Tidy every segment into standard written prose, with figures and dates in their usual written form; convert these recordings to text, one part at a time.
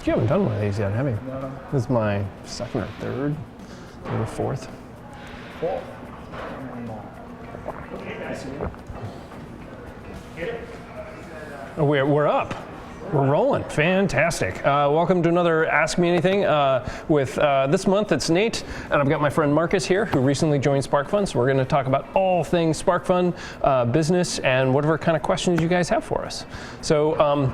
You haven't done one of these yet, have you? No. This is my second or third, maybe fourth. Fourth. Oh, we're up. We're rolling. Fantastic. Welcome to another Ask Me Anything. With this month, it's Nate, and I've got my friend Marcus here, who recently joined SparkFun. So we're going to talk about all things SparkFun, business, and whatever kind of questions you guys have for us. So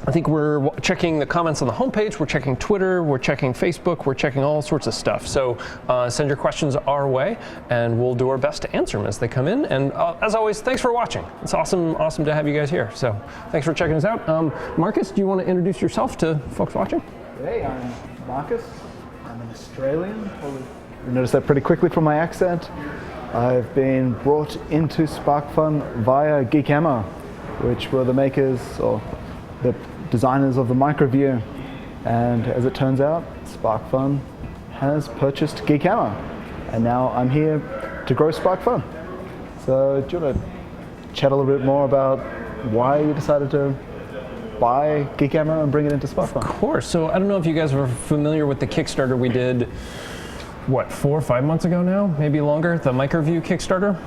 I think we're checking the comments on the homepage, we're checking Twitter, we're checking Facebook, we're checking all sorts of stuff. So send your questions our way, and we'll do our best to answer them as they come in. And as always, thanks for watching. It's awesome to have you guys here. So thanks for checking us out. Marcus, do you want to introduce yourself to folks watching? Hey, I'm Marcus. I'm an Australian. Probably you noticed that pretty quickly from my accent. I've been brought into SparkFun via Geek Hammer, which were the makers, or the designers of the Microview, and as it turns out, SparkFun has purchased Geek Hammer, and now I'm here to grow SparkFun. So do you want to chat a little bit more about why you decided to buy Geek Hammer and bring it into SparkFun? Of course. So I don't know if you guys are familiar with the Kickstarter we did, what, 4 or 5 months ago now, maybe longer, the Microview Kickstarter.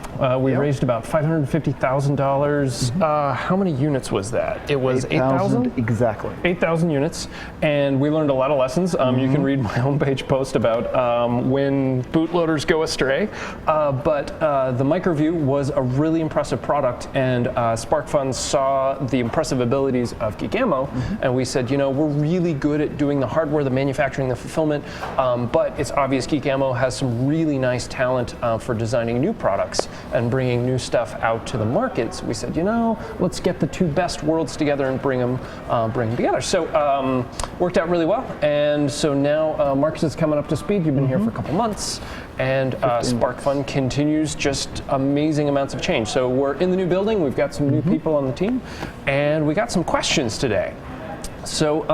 We raised about $550,000. How many units was that? It was 8,000? Exactly. 8,000 units, and we learned a lot of lessons. You can read my homepage post about when bootloaders go astray. But the Microview was a really impressive product, and SparkFun saw the impressive abilities of Geek Ammo, and we said, you know, we're really good at doing the hardware, the manufacturing, the fulfillment, but it's obvious Geek Ammo has some really nice talent for designing new products and bringing new stuff out to the markets. We said, you know, let's get the two best worlds together and bring them together. So worked out really well, and so now Marcus is coming up to speed. You've been here for a couple months, and SparkFun continues just amazing amounts of change. So we're in the new building. We've got some new people on the team, and we got some questions today. So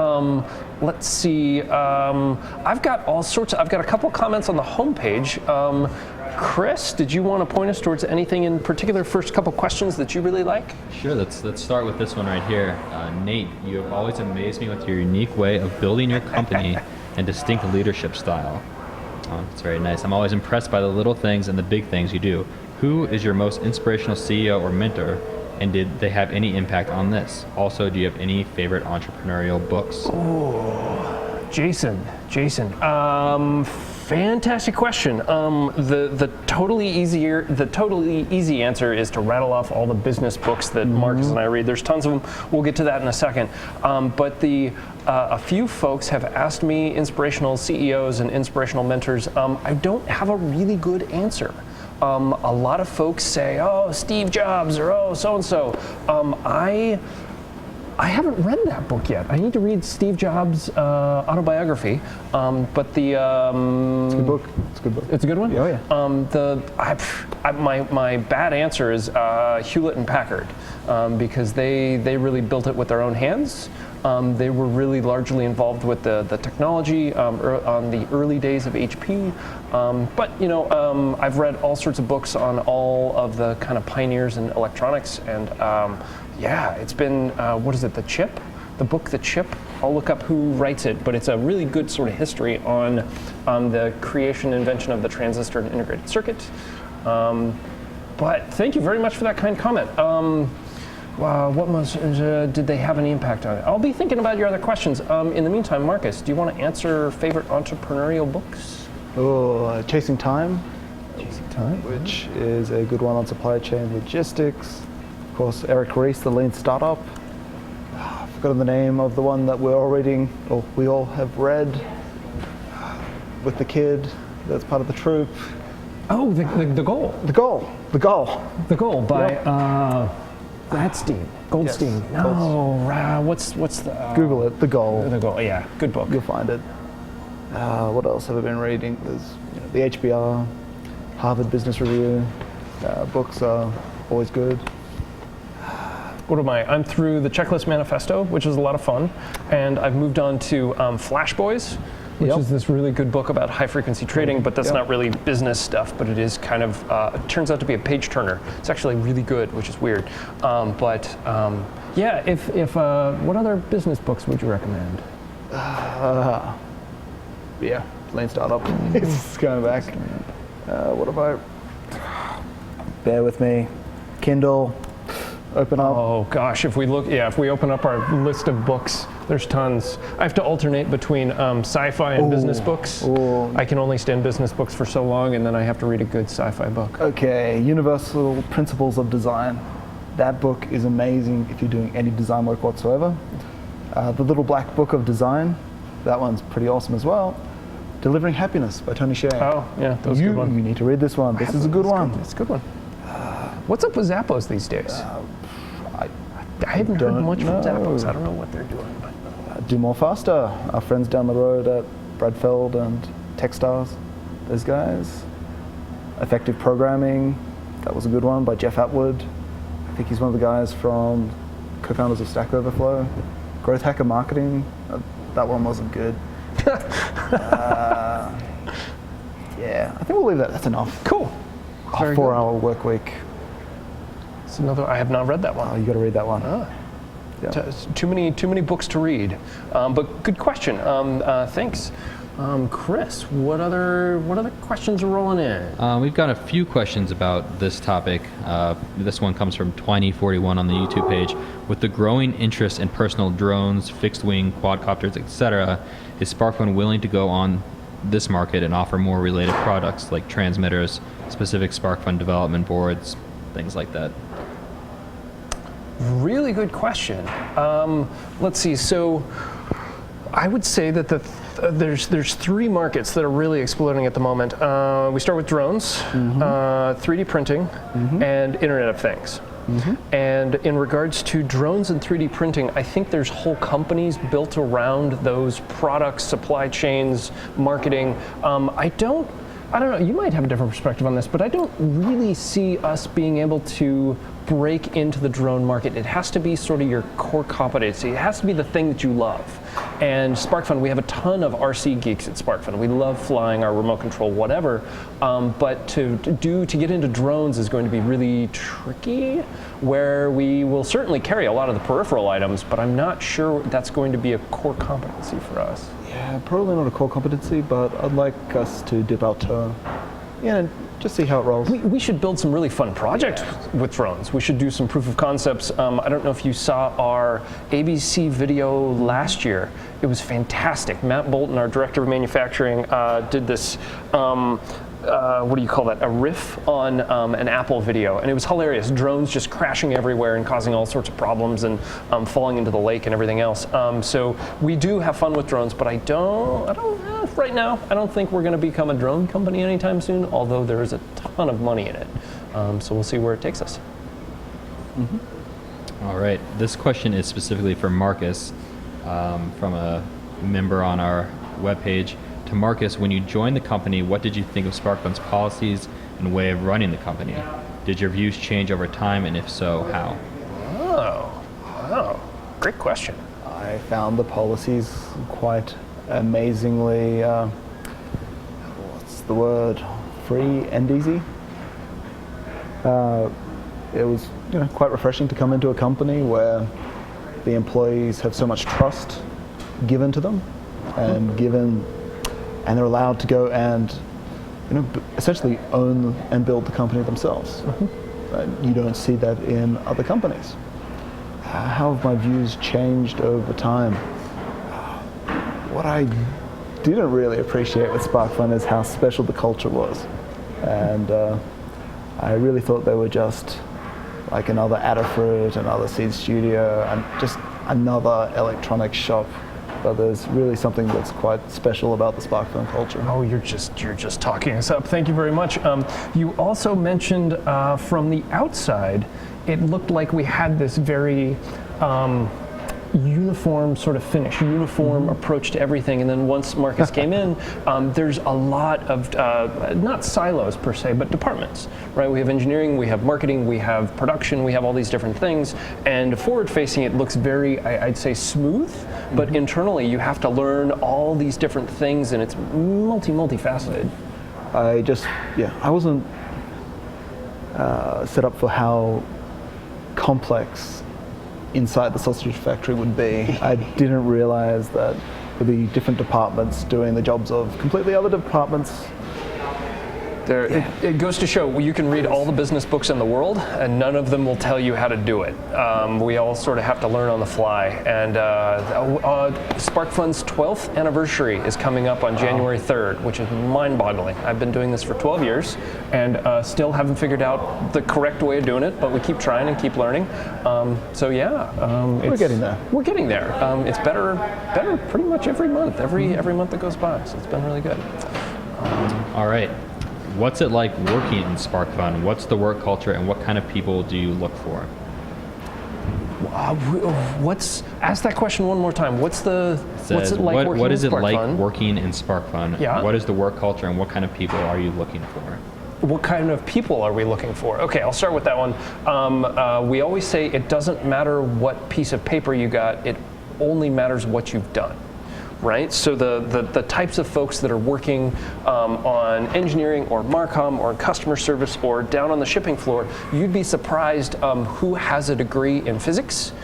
let's see. I've got a couple comments on the homepage. Chris, did you want to point us towards anything in particular? First couple questions that you really like? Sure. Let's start with this one right here. Nate, you have always amazed me with your unique way of building your company and distinct leadership style. It's very nice. I'm always impressed by the little things and the big things you do. Who is your most inspirational CEO or mentor? And did they have any impact on this? Also, do you have any favorite entrepreneurial books? Oh, Jason. Fantastic question. The totally easy answer is to rattle off all the business books that Marcus and I read. There's tons of them. We'll get to that in a second. But a few folks have asked me, inspirational CEOs and inspirational mentors. I don't have a really good answer. A lot of folks say, oh, Steve Jobs, or oh, so-and-so. I haven't read that book yet. I need to read Steve Jobs' autobiography, but the... it's a good book. It's a good book. It's a good one? Oh, yeah. My bad answer is Hewlett and Packard, because they really built it with their own hands. They were really largely involved with the technology on the early days of HP. But you know, I've read all sorts of books on all of the kind of pioneers in electronics, and yeah, it's been what is it? The Chip, the book, The Chip. I'll look up who writes it, but it's a really good sort of history on the creation and invention of the transistor and integrated circuit. But thank you very much for that kind comment. Did they have any impact on it? I'll be thinking about your other questions. In the meantime, Marcus, do you want to answer favorite entrepreneurial books? Oh, Chasing Time. Chasing Time. Which is a good one on supply chain logistics. Of course, Eric Ries, The Lean Startup. I've forgotten the name of the one that we're all reading, or we all have read, with the kid that's part of the troupe. Oh, the Goal. The Goal. The Goal. The Goal by Goldstein. Yes. No, what's the... Google it, The Goal. The Goal, yeah, good book. You'll find it. What else have I been reading? There's the HBR, Harvard Business Review. Books are always good. What am I? I'm through the Checklist Manifesto, which is a lot of fun, and I've moved on to Flash Boys, which is this really good book about high-frequency trading, but that's not really business stuff, but it is kind of, it turns out to be a page-turner. It's actually really good, which is weird. Yeah, what other business books would you recommend? Yeah, lean startup. It's going back. What have I? Bear with me. Kindle. Open up. Oh gosh, if we open up our list of books, there's tons. I have to alternate between sci-fi and business books. Ooh. I can only stand business books for so long, and then I have to read a good sci-fi book. Okay, Universal Principles of Design. That book is amazing if you're doing any design work whatsoever. The Little Black Book of Design. That one's pretty awesome as well. Delivering Happiness by Tony Hsieh. Oh yeah, that was a good one. You need to read this one. This is a good one. It's a good one. What's up with Zappos these days? I haven't heard much from Zappos. I don't know what they're doing. But. Do More Faster. Our friends down the road at Bradfeld and Techstars. Those guys. Effective Programming. That was a good one by Jeff Atwood. I think he's one of the guys from co-founders of Stack Overflow. Growth Hacker Marketing. That one wasn't good. Yeah, I think we'll leave that. That's enough. Cool. Very 4-hour work week. It's another. I have not read that one. Oh, you got to read that one. Yeah. Too many books to read. But good question. Thanks. Chris, what other questions are rolling in? We've got a few questions about this topic. This one comes from Twiny41 on the YouTube page. With the growing interest in personal drones, fixed-wing, quadcopters, etc., is SparkFun willing to go on this market and offer more related products like transmitters, specific SparkFun development boards, things like that? Really good question. Let's see. So I would say that there's three markets that are really exploding at the moment. We start with drones, 3D printing, and Internet of Things. And in regards to drones and 3D printing, I think there's whole companies built around those products, supply chains, marketing. I don't know, you might have a different perspective on this, but I don't really see us being able to break into the drone market. It has to be sort of your core competency. It has to be the thing that you love. And SparkFun, we have a ton of RC geeks at SparkFun. We love flying our remote control, whatever. But to get into drones is going to be really tricky, where we will certainly carry a lot of the peripheral items, but I'm not sure that's going to be a core competency for us. Yeah, probably not a core competency, but I'd like us to dip our toe. Yeah, just see how it rolls. We should build some really fun projects with drones. We should do some proof of concepts. I don't know if you saw our ABC video last year. It was fantastic. Matt Bolton, our director of manufacturing, did this, what do you call that, a riff on an Apple video. And it was hilarious. Drones just crashing everywhere and causing all sorts of problems and falling into the lake and everything else. So we do have fun with drones, but right now, I don't think we're going to become a drone company anytime soon, although there is a ton of money in it. So we'll see where it takes us. All right. This question is specifically for Marcus from a member on our webpage. To Marcus, when you joined the company, what did you think of SparkFun's policies and way of running the company? Did your views change over time, and if so, how? Oh, wow. Great question. I found the policies quite amazingly, what's the word, free and easy. It was quite refreshing to come into a company where the employees have so much trust given to them and they're allowed to go and essentially own and build the company themselves. You don't see that in other companies. How have my views changed over time? What I didn't really appreciate with SparkFun is how special the culture was. And I really thought they were just like another Adafruit, another Seed Studio, and just another electronics shop. But there's really something that's quite special about the SparkFun culture. Oh, you're just talking us up. Thank you very much. You also mentioned from the outside, it looked like we had this very uniform sort of finish, uniform approach to everything. And then once Marcus came in, there's a lot of, not silos per se, but departments, right? We have engineering, we have marketing, we have production, we have all these different things. And forward facing, it looks very, I'd say smooth, but internally you have to learn all these different things, and it's multifaceted. I wasn't set up for how complex inside the sausage factory would be. I didn't realize that there'd be different departments doing the jobs of completely other departments. It goes to show you can read all the business books in the world, and none of them will tell you how to do it. We all sort of have to learn on the fly. And SparkFun's 12th anniversary is coming up on January 3rd, which is mind-boggling. I've been doing this for 12 years, and still haven't figured out the correct way of doing it, but we keep trying and keep learning. We're getting there. We're getting there. It's better pretty much every month, every month that goes by. So it's been really good. All right. What's it like working in SparkFun? What's the work culture, and what kind of people do you look for? Ask that question one more time. What's it like working what in is it like SparkFun? working in SparkFun? Yeah. What is the work culture, and what kind of people are you looking for? What kind of people are we looking for? Okay, I'll start with that one. We always say it doesn't matter what piece of paper you got, it only matters what you've done. Right? So the types of folks that are working on engineering or Marcom or customer service or down on the shipping floor, you'd be surprised who has a degree in physics,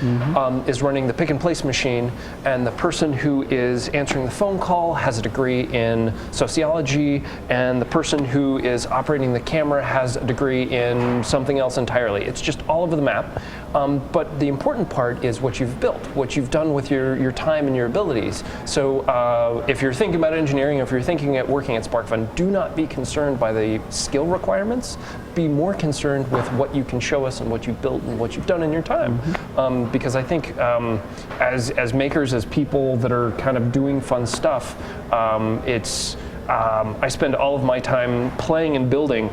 is running the pick and place machine, and the person who is answering the phone call has a degree in sociology, and the person who is operating the camera has a degree in something else entirely. It's just all over the map. But the important part is what you've built, what you've done with your time and your abilities. So if you're thinking about engineering, if you're thinking at working at SparkFun, do not be concerned by the skill requirements. Be more concerned with what you can show us and what you've built and what you've done in your time. Because I think as makers, as people that are kind of doing fun stuff, I spend all of my time playing and building,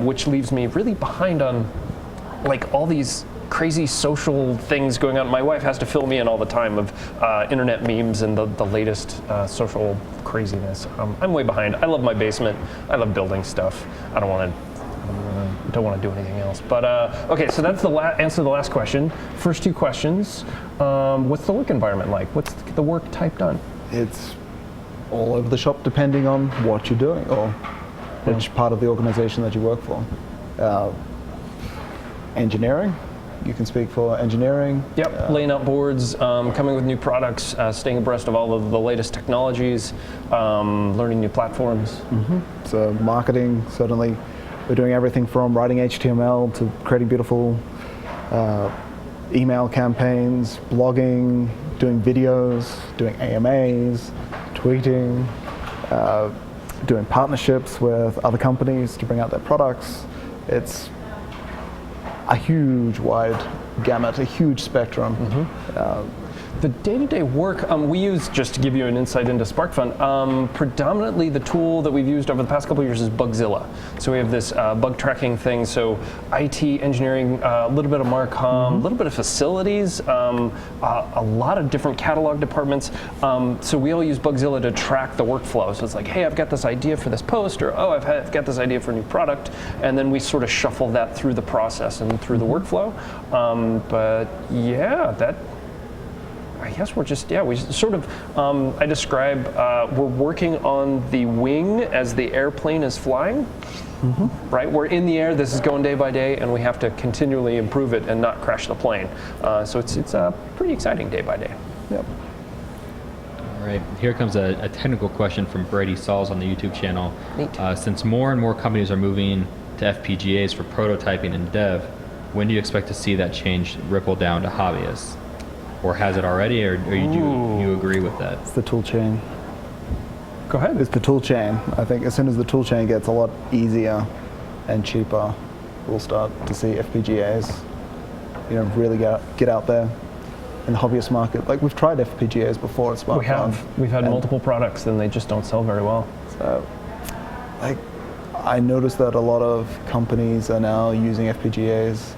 which leaves me really behind on like all these crazy social things going on. My wife has to fill me in all the time of internet memes and the latest social craziness. I'm way behind. I love my basement. I love building stuff. I don't want to do anything else. But okay, so that's the answer to the last question. First two questions. What's the work environment like? What's the work type done? It's all over the shop depending on what you're doing or which part of the organization that you work for. Engineering. You can speak for engineering. Yep, laying out boards, coming with new products, staying abreast of all of the latest technologies, learning new platforms. So marketing, certainly. We're doing everything from writing HTML to creating beautiful email campaigns, blogging, doing videos, doing AMAs, tweeting, doing partnerships with other companies to bring out their products. It's a huge wide gamut, a huge spectrum. The day-to-day work we use, just to give you an insight into SparkFun, predominantly the tool that we've used over the past couple of years is Bugzilla. So we have this bug tracking thing, so IT, engineering, a little bit of Marcom, a little bit of facilities, a lot of different catalog departments. So we all use Bugzilla to track the workflow. So it's like, hey, I've got this idea for this post, or oh, I've got this idea for a new product, and then we sort of shuffle that through the process and through the workflow. But yeah, I guess we sort of, I describe, we're working on the wing as the airplane is flying, right? We're in the air, this is going day by day, and we have to continually improve it and not crash the plane. So it's pretty exciting day by day. Yep. All right, here comes a technical question from Brady Sauls on the YouTube channel. Neat. Since more and more companies are moving to FPGAs for prototyping and dev, when do you expect to see that change ripple down to hobbyists? Or has it already, or do you agree with that? It's the tool chain. Go ahead. It's the tool chain. I think as soon as the tool chain gets a lot easier and cheaper, we'll start to see FPGAs, really get out there in the hobbyist market. Like we've tried FPGAs before at SparkFun. We have. We've had multiple products, and they just don't sell very well. So, I noticed that a lot of companies are now using FPGAs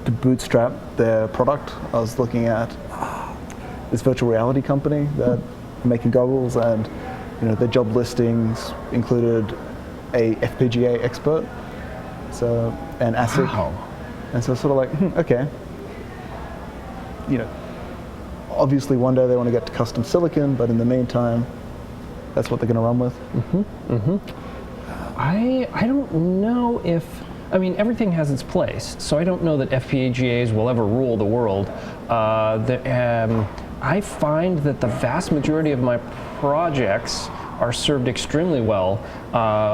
to bootstrap their product. I was looking at this virtual reality company that are making goggles, and their job listings included a FPGA expert, so an ASIC. Wow. And so sort of like, okay, obviously one day they want to get to custom silicon, but in the meantime, that's what they're going to run with. I don't know if I mean, everything has its place. So I don't know that FPGAs will ever rule the world. I find that the vast majority of my projects are served extremely well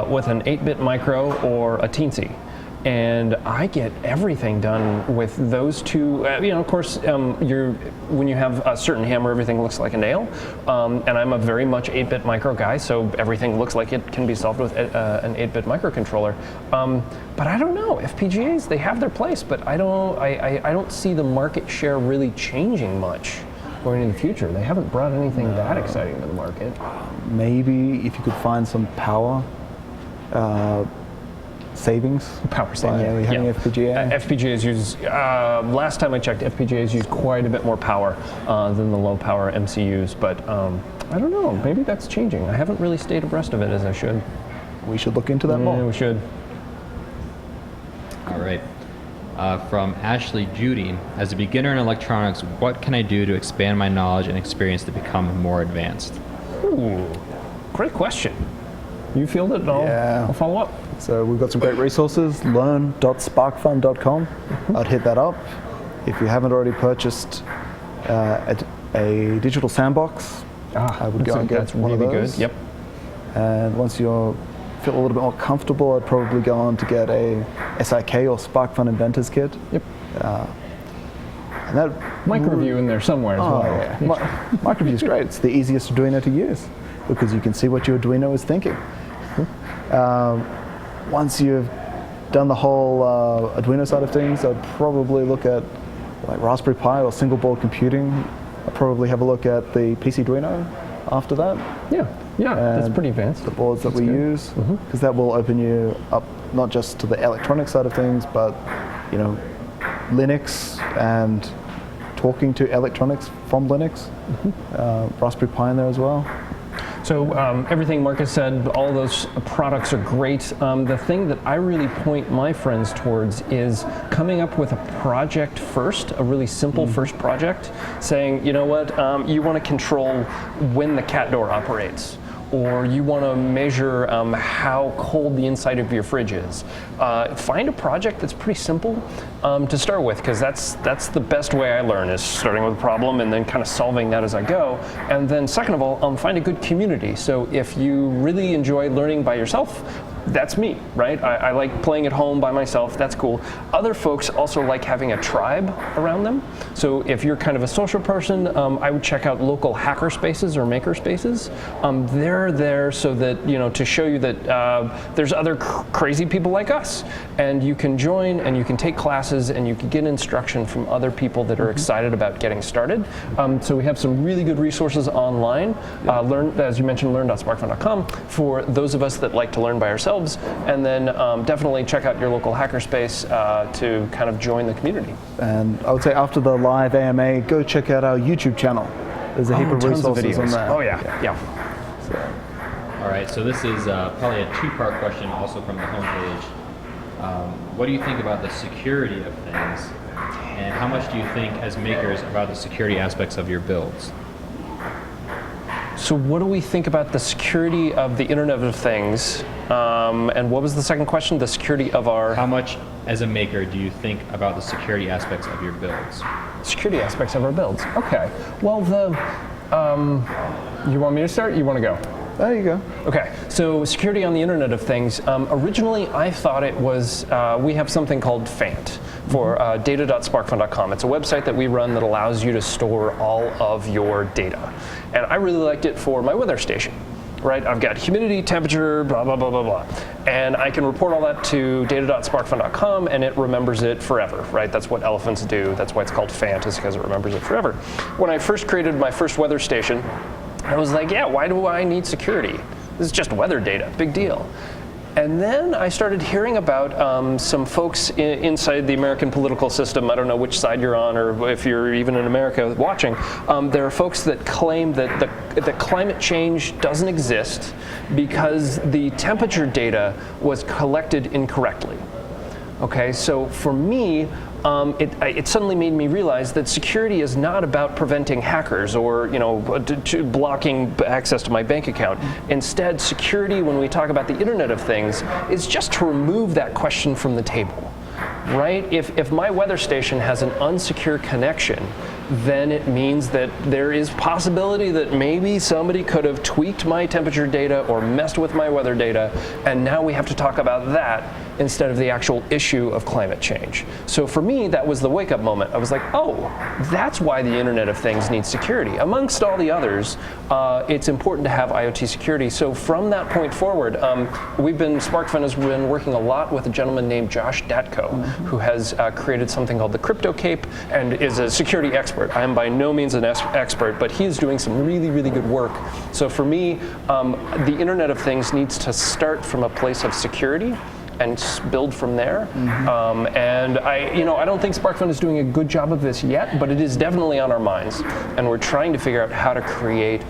with an 8-bit micro or a Teensy. And I get everything done with those two. Of course, when you have a certain hammer, everything looks like a nail. And I'm a very much 8-bit micro guy, so everything looks like it can be solved with an 8-bit microcontroller. But I don't know. FPGAs, they have their place, but I don't see the market share really changing much going in the future. They haven't brought anything that exciting to the market. Maybe if you could find some power savings. Power savings. Having FPGA. FPGAs use, last time I checked, FPGAs use quite a bit more power than the low power MCUs, but I don't know, maybe that's changing. I haven't really stayed abreast of it as I should. We should look into that more. Yeah, we should. All right. From Ashley Judy, as a beginner in electronics, what can I do to expand my knowledge and experience to become more advanced? Ooh, great question. You field it, and I'll follow up. So we've got some great resources, learn.sparkfun.com. I'd hit that up. If you haven't already purchased a digital sandbox, I would go and get one of those. Good. Yep. And once you feel a little bit more comfortable, I'd probably go on to get a SIK or SparkFun Inventors Kit. Yep. And that Microview in there somewhere as well. Yeah. Microview is great. It's the easiest Arduino to use because you can see what your Arduino is thinking. Once you've done the whole Arduino side of things, I'd probably look at like Raspberry Pi or single board computing. I'd probably have a look at the PC Arduino after that. Yeah, that's pretty advanced. The boards that we use, because that will open you up not just to the electronic side of things, but Linux and talking to electronics from Linux. Raspberry Pi in there as well. So everything Marcus said, all those products are great. The thing that I really point my friends towards is coming up with a project first, a really simple first project, saying, you know what, you want to control when the cat door operates, or you want to measure how cold the inside of your fridge is. Find a project that's pretty simple to start with, because that's the best way I learn, is starting with a problem and then kind of solving that as I go. And then second of all, find a good community. So if you really enjoy learning by yourself, that's me, right? I like playing at home by myself, that's cool. Other folks also like having a tribe around them. So if you're kind of a social person, I would check out local hacker spaces or maker spaces. They're there so that, to show you that there's other crazy people like us. And you can join and you can take classes and you can get instruction from other people that are excited about getting started. So we have some really good resources online. As you mentioned, learn.sparkfun.com for those of us that like to learn by ourselves. And then definitely check out your local hackerspace to kind of join the community. And I would say after the live AMA, go check out our YouTube channel. There's a heap of resources on there. Oh yeah. So. All right, so this is probably a two-part question also from the homepage. What do you think about the security of things? And how much do you think as makers about the security aspects of your builds? So what do we think about the security of the Internet of Things? And what was the second question? The security of our... How much, as a maker, do you think about the security aspects of your builds? Security aspects of our builds. Okay. Well, you want me to start? You want to go? There you go. Okay, so security on the Internet of Things. Originally, I thought it was, we have something called FANT for data.sparkfun.com. It's a website that we run that allows you to store all of your data. And I really liked it for my weather station, right? I've got humidity, temperature, blah, blah, blah, blah, blah. And I can report all that to data.sparkfun.com and it remembers it forever, right? That's what elephants do. That's why it's called FANT, is because it remembers it forever. When I first created my first weather station, I was like, yeah, why do I need security? This is just weather data, big deal. And then I started hearing about some folks inside the American political system. I don't know which side you're on, or if you're even in America watching. There are folks that claim that the climate change doesn't exist because the temperature data was collected incorrectly. Okay, so for me, it suddenly made me realize that security is not about preventing hackers or blocking access to my bank account. Instead, security, when we talk about the Internet of Things, is just to remove that question from the table. Right? If my weather station has an unsecure connection, then it means that there is possibility that maybe somebody could have tweaked my temperature data or messed with my weather data, and now we have to talk about that instead of the actual issue of climate change. So for me, that was the wake-up moment. I was like, oh, that's why the Internet of Things needs security. Amongst all the others, it's important to have IoT security. So from that point forward, SparkFun has been working a lot with a gentleman named Josh Datko, who has created something called the Crypto Cape and is a security expert. I am by no means an expert, but he's doing some really, really good work. So for me, the Internet of Things needs to start from a place of security and build from there. And I don't think SparkFun is doing a good job of this yet, but it is definitely on our minds. And we're trying to figure out how to create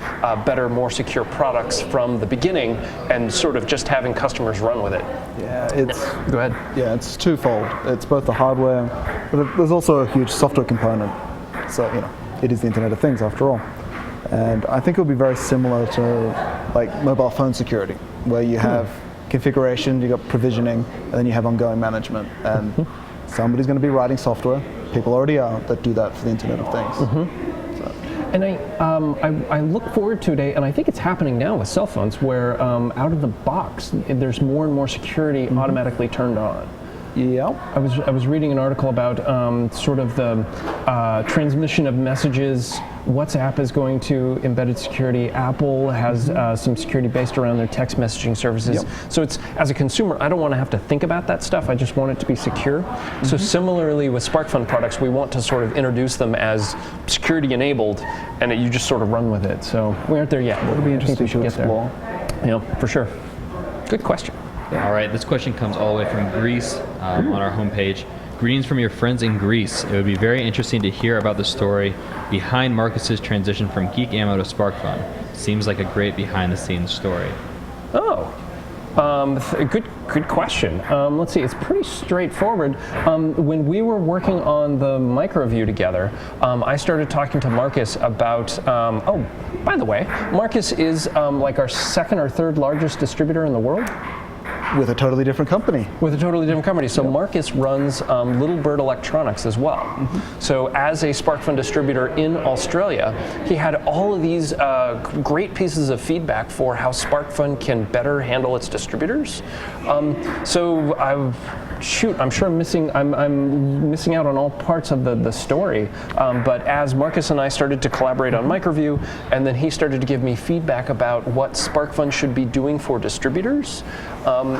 better, more secure products from the beginning and sort of just having customers run with it. Yeah, Go ahead. Yeah, it's twofold. It's both the hardware, but there's also a huge software component. So, it is the Internet of Things after all. And I think it'll be very similar to like mobile phone security, where you have configuration, you got provisioning, and then you have ongoing management. And somebody's going to be writing software. People already are that do that for the Internet of Things. And I look forward to a day, and I think it's happening now with cell phones, where out of the box, there's more and more security automatically turned on. Yeah. I was reading an article about sort of the transmission of messages. WhatsApp is going to embedded security. Apple has some security based around their text messaging services. So it's, as a consumer, I don't want to have to think about that stuff. I just want it to be secure. So similarly with SparkFun products, we want to sort of introduce them as security enabled, and you just sort of run with it. So we aren't there yet. It'll be interesting to explore. Yeah, for sure. Good question. All right, this question comes all the way from Greece on our homepage. Greetings from your friends in Greece. It would be very interesting to hear about the story behind Marcus's transition from Geek Ammo to SparkFun. Seems like a great behind-the-scenes story. Oh, good question. Let's see, it's pretty straightforward. When we were working on the Microview together, I started talking to Marcus about, by the way, Marcus is like our second or third largest distributor in the world. With a totally different company. With a totally different company. So Marcus runs Little Bird Electronics as well. So as a SparkFun distributor in Australia, he had all of these great pieces of feedback for how SparkFun can better handle its distributors. I'm sure I'm missing out on all parts of the story. But as Marcus and I started to collaborate on Microview, and then he started to give me feedback about what SparkFun should be doing for distributors,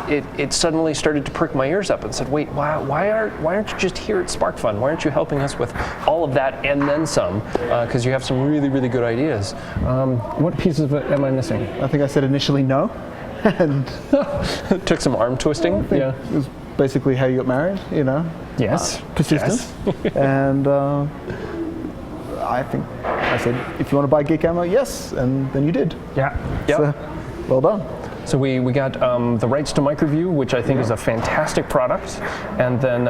it suddenly started to prick my ears up and said, wait, why aren't you just here at SparkFun? Why aren't you helping us with all of that and then some? Because you have some really, really good ideas. What pieces of it am I missing? I think I said initially no. And it took some arm twisting. It was basically how you got married, Yes. Persistence. Yes. And I think I said, if you want to buy Geek Ammo, yes, and then you did. Yeah. So, well done. So we got the rights to Microview, which I think is a fantastic product, and then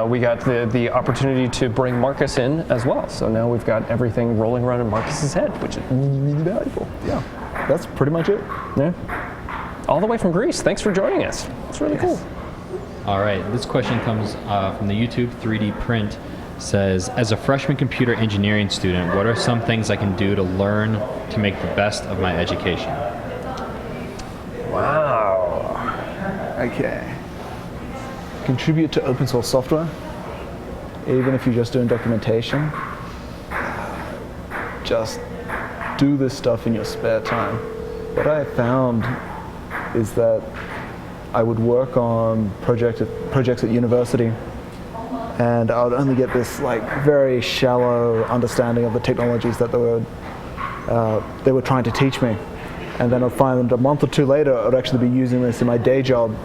we got the opportunity to bring Marcus in as well. So now we've got everything rolling around in Marcus's head, which is really valuable. Yeah, that's pretty much it. Yeah. All the way from Greece. Thanks for joining us. It's really cool. All right, this question comes from the YouTube 3D Print. Says, as a freshman computer engineering student, what are some things I can do to learn to make the best of my education? Wow. Okay. Contribute to open source software, even if you're just doing documentation. Just do this stuff in your spare time. What I found is that I would work on projects at university, and I would only get this very shallow understanding of the technologies that they were trying to teach me. And then I'd find a month or two later, I'd actually be using this in my day job,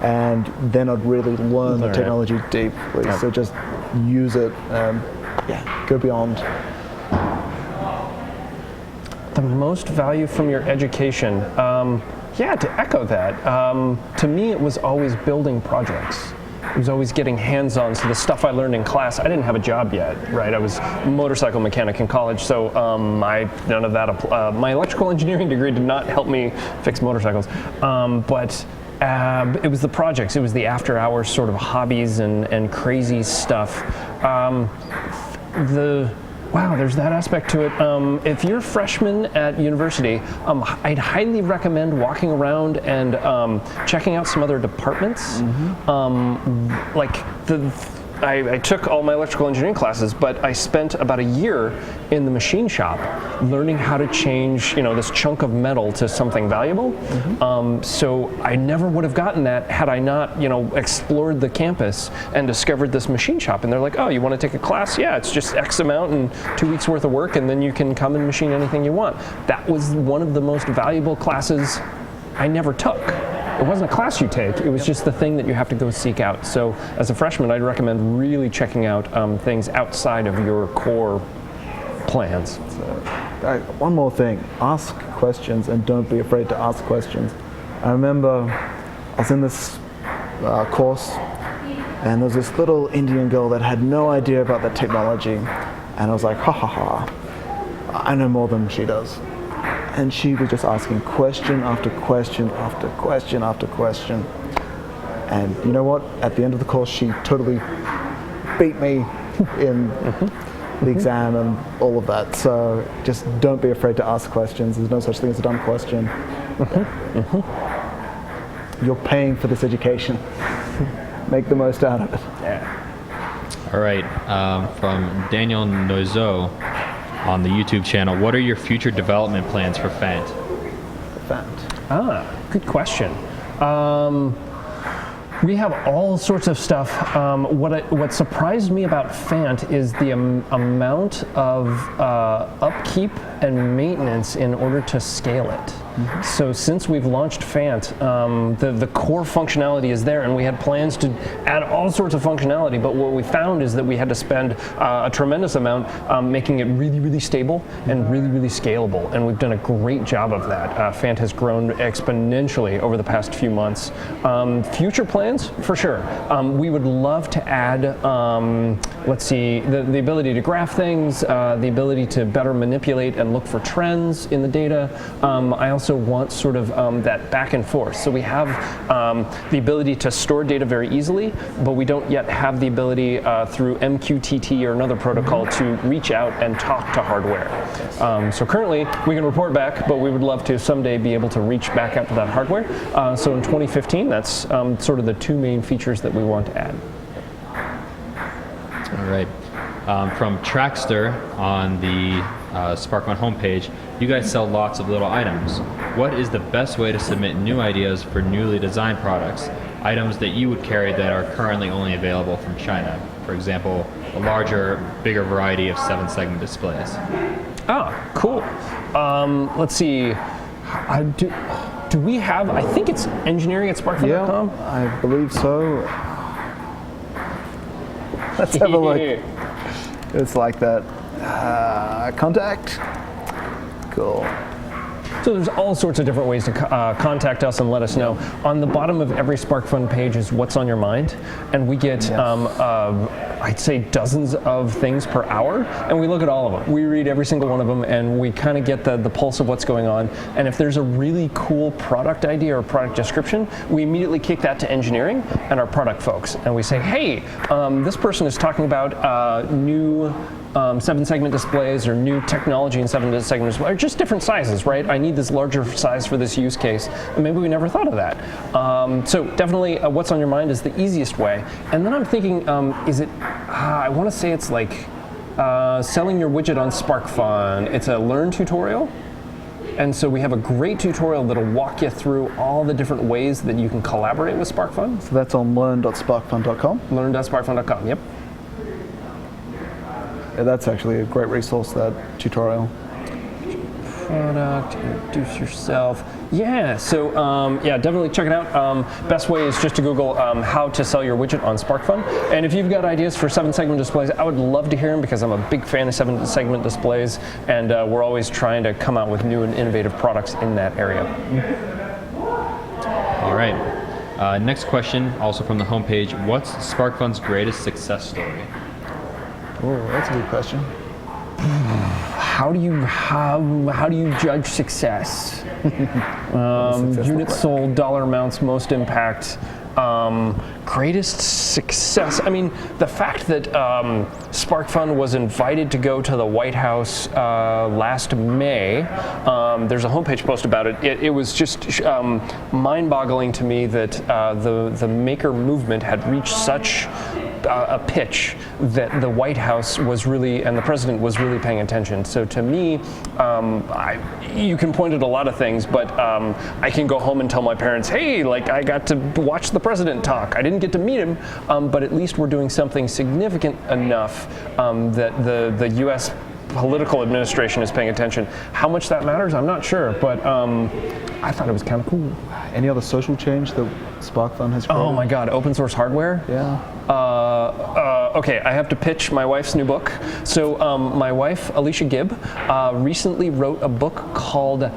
and then I'd really learn the technology deeply. Yeah. So just use it and go beyond. The most value from your education. To echo that, to me it was always building projects. was always getting hands-on. So the stuff I learned in class, I didn't have a job yet, right? I was a motorcycle mechanic in college, so none of that. My electrical engineering degree did not help me fix motorcycles, but it was the projects, it was the after-hours sort of hobbies and crazy stuff. Wow, there's that aspect to it. If you're a freshman at university, I'd highly recommend walking around and checking out some other departments. I took all my electrical engineering classes, but I spent about a year in the machine shop learning how to change, this chunk of metal to something valuable. So I never would have gotten that had I not, explored the campus and discovered this machine shop. And they're like, oh, you want to take a class? Yeah, it's just X amount and 2 weeks worth of work, and then you can come and machine anything you want. That was one of the most valuable classes I never took. It wasn't a class you take, it was just the thing that you have to go seek out. So as a freshman, I'd recommend really checking out things outside of your core plans. One more thing, ask questions and don't be afraid to ask questions. I remember I was in this course and there was this little Indian girl that had no idea about the technology, and I was like, ha ha ha, I know more than she does. And she was just asking question after question after question after question. And you know what? At the end of the course, she totally beat me in the exam and all of that. So just don't be afraid to ask questions. There's no such thing as a dumb question. You're paying for this education. Make the most out of it. Yeah. All right, from Daniel Noiseau on the YouTube channel, what are your future development plans for Fant? Good question. We have all sorts of stuff. What surprised me about Fant is the amount of upkeep and maintenance in order to scale it. So since we've launched Fant, the core functionality is there, and we had plans to add all sorts of functionality, but what we found is that we had to spend a tremendous amount making it really, really stable and really, really scalable, and we've done a great job of that. Fant has grown exponentially over the past few months. Future plans, for sure. We would love to add, let's see, the ability to graph things, the ability to better manipulate and look for trends in the data. I also want sort of that back and forth. So we have the ability to store data very easily, but we don't yet have the ability through MQTT or another protocol to reach out and talk to hardware. So currently we can report back, but we would love to someday be able to reach back out to that hardware. So in 2015, that's sort of the two main features that we want to add. All right. From Trackster on the Sparkman homepage, you guys sell lots of little items. What is the best way to submit new ideas for newly designed products? Items that you would carry that are currently only available from China. For example, a larger, bigger variety of 7-segment displays. Ah, cool. Let's see. Do we have, I think it's engineering@sparkfun.com? Yeah, I believe so. Let's have a look. It's like that. Contact. Cool. So there's all sorts of different ways to contact us and let us know. On the bottom of every SparkFun page is what's on your mind, and we get I'd say dozens of things per hour, and we look at all of them. We read every single one of them, and we kind of get the pulse of what's going on. And if there's a really cool product idea or product description, we immediately kick that to engineering and our product folks, and we say, hey, this person is talking about new 7-segment displays or new technology in 7-segment displays, or just different sizes, right? I need this larger size for this use case, and maybe we never thought of that. So definitely what's on your mind is the easiest way. And then I'm thinking, is it, I want to say it's like selling your widget on SparkFun. It's a learn tutorial. And so we have a great tutorial that'll walk you through all the different ways that you can collaborate with SparkFun. So that's on learn.sparkfun.com? Learn.sparkfun.com, yep. Yeah, that's actually a great resource, that tutorial. Product, introduce yourself. Yeah, so yeah, definitely check it out. Best way is just to Google how to sell your widget on SparkFun. And if you've got ideas for 7-segment displays, I would love to hear them because I'm a big fan of 7-segment displays, and we're always trying to come out with new and innovative products in that area. All right. Next question, also from the homepage. What's SparkFun's greatest success story? Oh, that's a good question. How do you judge success? Units sold, dollar amounts, most impact. Greatest success. I mean, the fact that SparkFun was invited to go to the White House last May. There's a homepage post about it. It was just mind-boggling to me that the maker movement had reached such a pitch that the White House was really, and the president was really paying attention. So to me, you can point at a lot of things, but I can go home and tell my parents, hey, like I got to watch the president talk. I didn't get to meet him, but at least we're doing something significant enough that the U.S. political administration is paying attention. How much that matters, I'm not sure, but I thought it was kind of cool. Any other social change that SparkFun has created? Oh my God, open source hardware? Yeah. Okay, I have to pitch my wife's new book. So my wife, Alicia Gibb, recently wrote a book called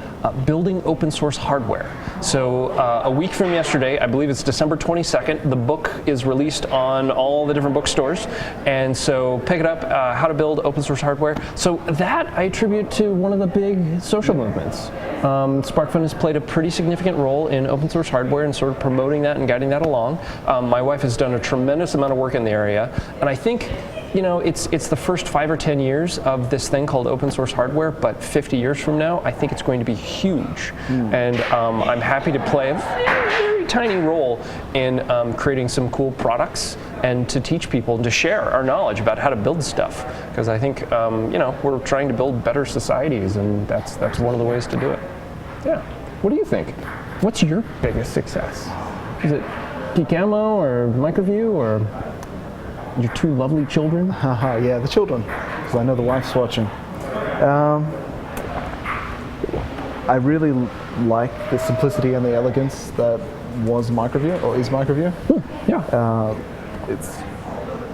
Building Open Source Hardware. So a week from yesterday, I believe it's December 22nd, the book is released on all the different bookstores. And so pick it up, How to Build Open Source Hardware. So that I attribute to one of the big social movements. SparkFun has played a pretty significant role in open source hardware and sort of promoting that and guiding that along. My wife has done a tremendous amount of work in the area, and I think, you know, it's the first 5 or 10 years of this thing called open source hardware, but 50 years from now, I think it's going to be huge. And I'm happy to play a very tiny role in creating some cool products and to teach people and to share our knowledge about how to build stuff. Because I think, you know, we're trying to build better societies, and that's one of the ways to do it. Yeah. What do you think? What's your biggest success? Is it Geek Ammo or Microview or your 2 lovely children? Haha, yeah, the children, because I know the wife's watching. I really like the simplicity and the elegance that was Microview, or is Microview. Yeah.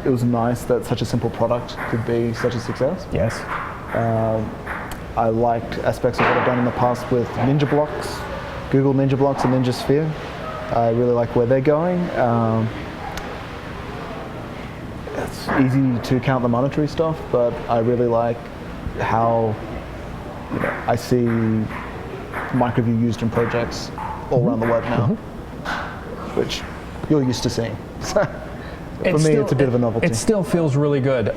It was nice that such a simple product could be such a success. Yes. I liked aspects of what I've done in the past with Ninja Blocks, Google Ninja Blocks and Ninja Sphere. I really like where they're going. It's easy to count the monetary stuff, but I really like how, you know, I see Microview used in projects all around the web now, which you're used to seeing. So for me, it's a bit of a novelty. It still feels really good.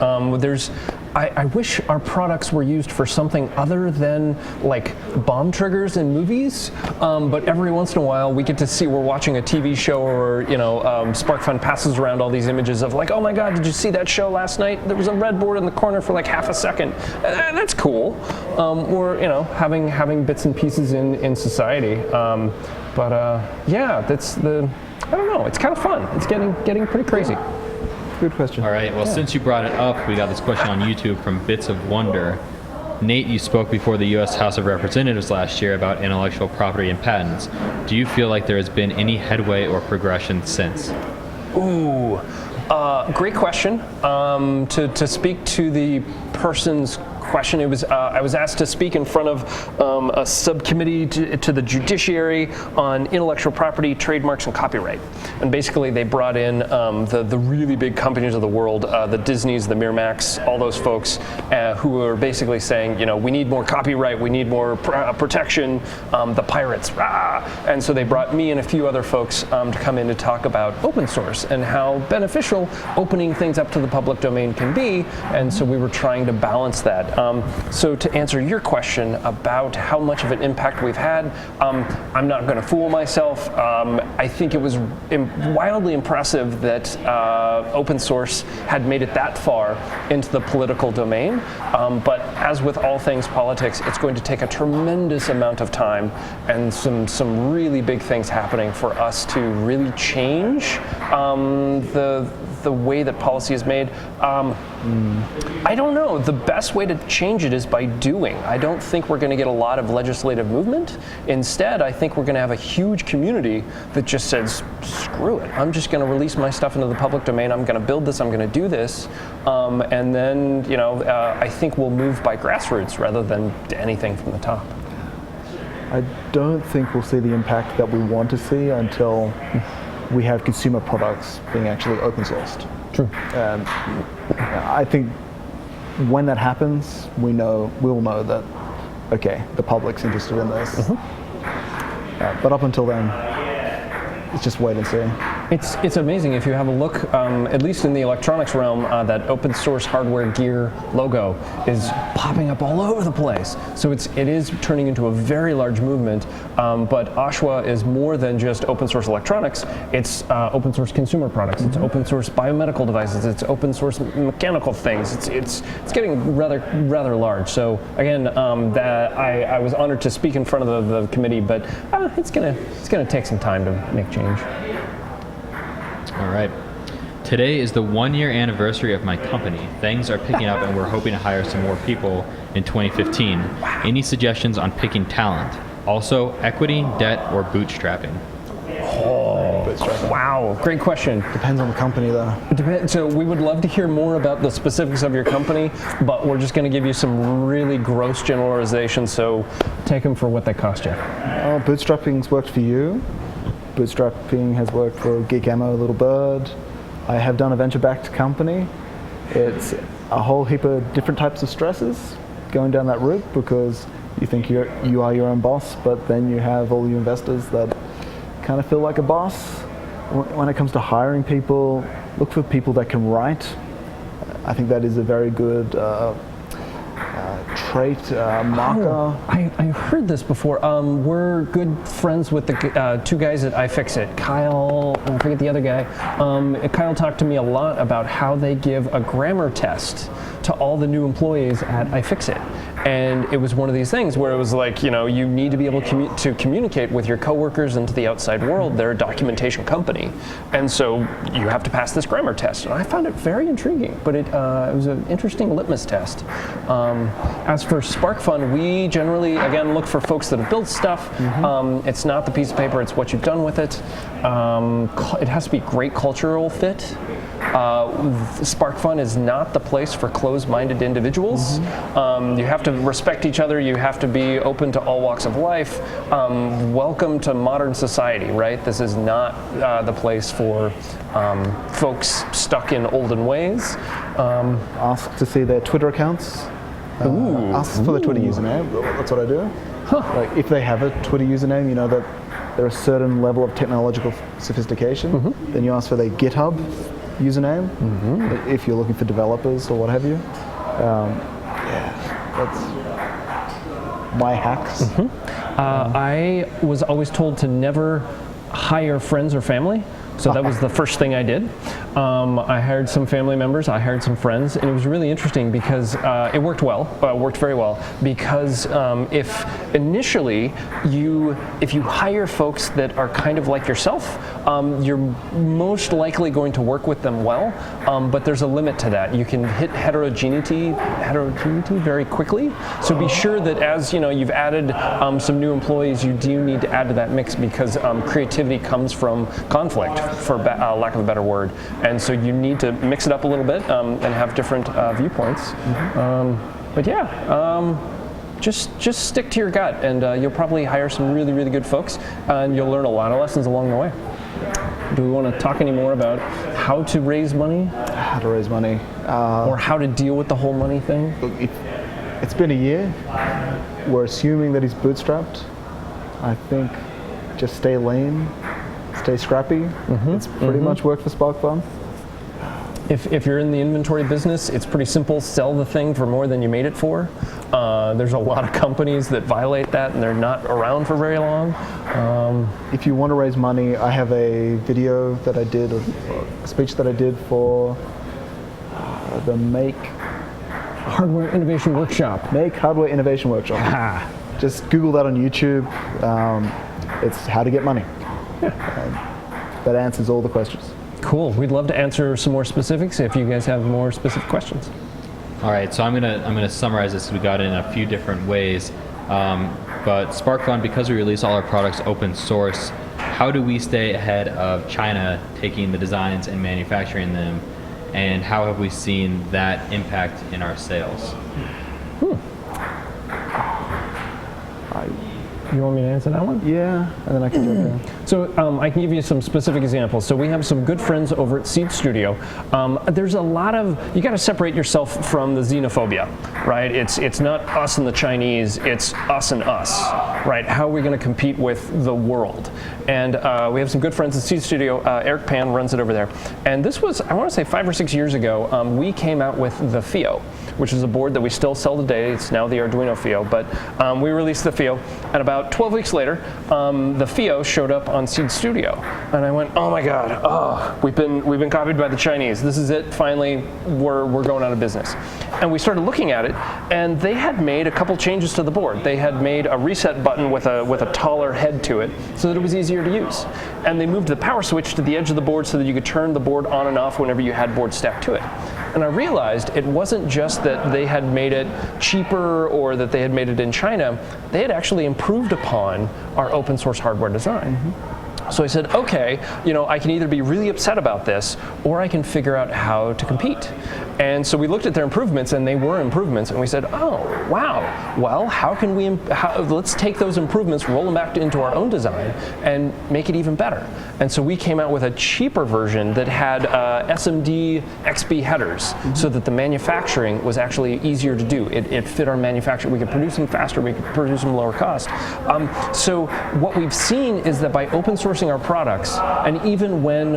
I wish our products were used for something other than like bomb triggers in movies, but every once in a while we get to see, we're watching a TV show, or, you know, SparkFun passes around all these images of like, oh my God, did you see that show last night? There was a red board in the corner for like half a second. That's cool. Or, you know, having bits and pieces in society. Yeah, that's I don't know, it's kind of fun. It's getting pretty crazy. Good question. All right, well, since you brought it up, we got this question on YouTube from Bits of Wonder. Nate, you spoke before the U.S. House of Representatives last year about intellectual property and patents. Do you feel like there has been any headway or progression since? Ooh, great question. To speak to the person's question, it was I was asked to speak in front of a subcommittee to the judiciary on intellectual property, trademarks, and copyright. And basically, they brought in the really big companies of the world, the Disneys, the Miramax, all those folks who were basically saying, you know, we need more copyright, we need more protection, the pirates, rah! And so they brought me and a few other folks to come in to talk about open source and how beneficial opening things up to the public domain can be. And so we were trying to balance that. So to answer your question about how much of an impact we've had, I'm not going to fool myself. I think it was wildly impressive that open source had made it that far into the political domain. But as with all things politics, it's going to take a tremendous amount of time and some really big things happening for us to really change the way that policy is made. I don't know. The best way to change it is by doing. I don't think we're going to get a lot of legislative movement. Instead, I think we're going to have a huge community that just says, screw it. I'm just going to release my stuff into the public domain. I'm going to build this. I'm going to do this. And then, you know, I think we'll move by grassroots rather than anything from the top. I don't think we'll see the impact that we want to see until we have consumer products being actually open sourced. True. I think when that happens, we'll know that, okay, the public's interested in this. But up until then, it's just wait and see. It's amazing if you have a look, at least in the electronics realm, that open source hardware gear logo is popping up all over the place. So it is turning into a very large movement. But Oshawa is more than just open source electronics. It's open source consumer products. It's open source biomedical devices. It's open source mechanical things. It's getting rather large. So again, I was honored to speak in front of the committee, but it's gonna take some time to make change. All right. Today is the 1-year anniversary of my company. Things are picking up and we're hoping to hire some more people in 2015. Any suggestions on picking talent? Also, equity, debt, or bootstrapping? Wow, great question. Depends on the company, though. So we would love to hear more about the specifics of your company, but we're just going to give you some really gross generalizations, so take them for what they cost you. Bootstrapping's worked for you. Bootstrapping has worked for Geek Ammo, Little Bird. I have done a venture-backed company. It's a whole heap of different types of stresses going down that route, because you think you are your own boss, but then you have all your investors that kind of feel like a boss. When it comes to hiring people, look for people that can write. I think that is a very good trait, marker. I heard this before. We're good friends with the two guys at iFixit. Kyle, I forget the other guy. Kyle talked to me a lot about how they give a grammar test to all the new employees at iFixit. And it was one of these things where it was like, you need to be able to communicate with your coworkers and to the outside world. They're a documentation company. And so you have to pass this grammar test. And I found it very intriguing, but it was an interesting litmus test. As for SparkFun, we generally, again, look for folks that have built stuff. It's not the piece of paper, it's what you've done with it. It has to be great cultural fit. SparkFun is not the place for closed-minded individuals. You have to respect each other. You have to be open to all walks of life. Welcome to modern society, right? This is not the place for folks stuck in olden ways. Ask to see their Twitter accounts. Ask for the Twitter username. That's what I do. Like, if they have a Twitter username, you know that they're a certain level of technological sophistication. Then you ask for their GitHub username, if you're looking for developers or what have you. That's my hacks. I was always told to never hire friends or family. So that was the first thing I did. I hired some family members, I hired some friends, and it was really interesting because it worked very well, because if initially if you hire folks that are kind of like yourself, you're most likely going to work with them well, but there's a limit to that. You can hit heterogeneity very quickly, so be sure that as you've added some new employees, you do need to add to that mix, because creativity comes from conflict, for lack of a better word, and so you need to mix it up a little bit and have different viewpoints. But yeah, just stick to your gut, and you'll probably hire some really, really good folks, and you'll learn a lot of lessons along the way. Do we want to talk any more about how to raise money? How to raise money. Or how to deal with the whole money thing? Look, it's been a year. We're assuming that he's bootstrapped. I think just stay lean. Stay scrappy. It's pretty much worked for SparkFun. If you're in the inventory business, it's pretty simple. Sell the thing for more than you made it for. There's a lot of companies that violate that, and they're not around for very long. If you want to raise money, I have a video that I did, a speech that I did for the Make Hardware Innovation Workshop. Make Hardware Innovation Workshop. Just Google that on YouTube. It's how to get money. That answers all the questions. Cool. We'd love to answer some more specifics if you guys have more specific questions. All right, so I'm gonna summarize this. We got it in a few different ways, but SparkFun, because we release all our products open source, how do we stay ahead of China taking the designs and manufacturing them, and how have we seen that impact in our sales? You want me to answer that one? Yeah, and then I can jump in. So I can give you some specific examples. So we have some good friends over at Seed Studio. There's a lot of, you got to separate yourself from the xenophobia, right? It's not us and the Chinese, it's us and us, right? How are we going to compete with the world? And we have some good friends at Seed Studio. Eric Pan runs it over there. And this was, I want to say 5 or 6 years ago, we came out with the FIO, which is a board that we still sell today. It's now the Arduino FIO, but we released the FIO, and about 12 weeks later, the FIO showed up on Seed Studio, and I went, oh my God, oh, we've been copied by the Chinese. This is it. Finally, we're going out of business. And we started looking at it, and they had made a couple changes to the board. They had made a reset button with a taller head to it, so that it was easier to use. And they moved the power switch to the edge of the board so that you could turn the board on and off whenever you had boards stacked to it. And I realized it wasn't just that they had made it cheaper or that they had made it in China. They had actually improved upon our open source hardware design. So I said, okay, I can either be really upset about this or I can figure out how to compete. And so we looked at their improvements, and they were improvements, and we said, oh, wow, well, how can we, let's take those improvements, roll them back into our own design, and make it even better. And so we came out with a cheaper version that had SMD XB headers, so that the manufacturing was actually easier to do. It fit our manufacturing. We could produce them faster, we could produce them lower cost. So what we've seen is that by open sourcing our products, and even when